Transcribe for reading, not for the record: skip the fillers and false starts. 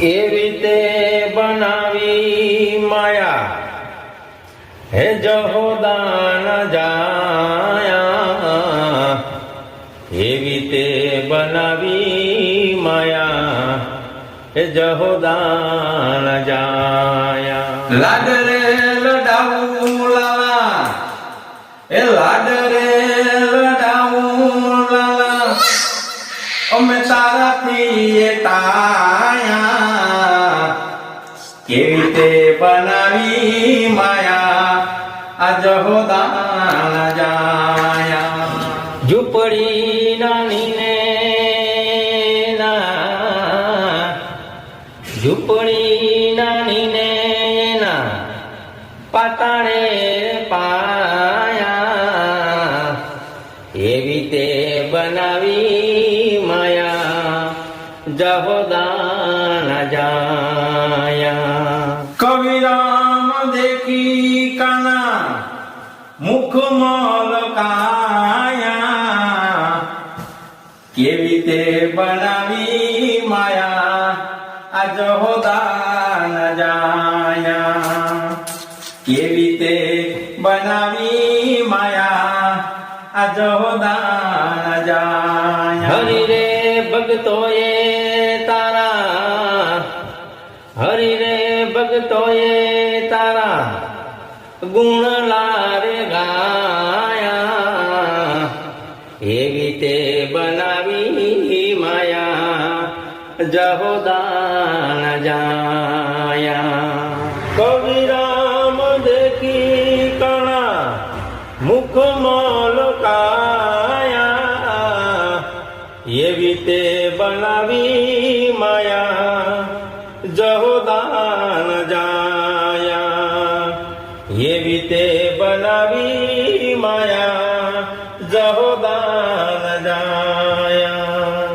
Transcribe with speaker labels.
Speaker 1: એવી તે બનાવી માયા હે જહોદાન જાયા, એવી તે બનાવી માયા હે જહોદાન જાયા।
Speaker 2: લાડ રે લડાવું લાલા, એ લાડ રે લડાવું લાલા, અમે તારાથી તાયા, કેવી તે બનાવી માયા આ જહોદાન જાયા।
Speaker 1: ઝૂંપડી નાની ને ના, ઝૂંપડી નાની ને ના પાતાળે પાયા, એવી તે બનાવી માયા જહોદાન જાયા।
Speaker 2: કવિરામ દેખી કાના મુખ મલકાયા, કેવી તે બનાવી માયા આ જહોદાન જાયા, કેવી તે બનાવી માયા આ જહોદાન જાયા।
Speaker 1: હરિ રે ભગતોએ તારા, હરિ રે ભગતોએ તારા ગુણ લારે ગાયા, એવી તે બનાવી માયા જહોદાન જાયા। કવિરામ દેખી કણા મુખ મલકાયા, એવી તે બનાવી માયા જહોદાન જાયા, એવી તે બનાવી માયા જહોદાન જાયા।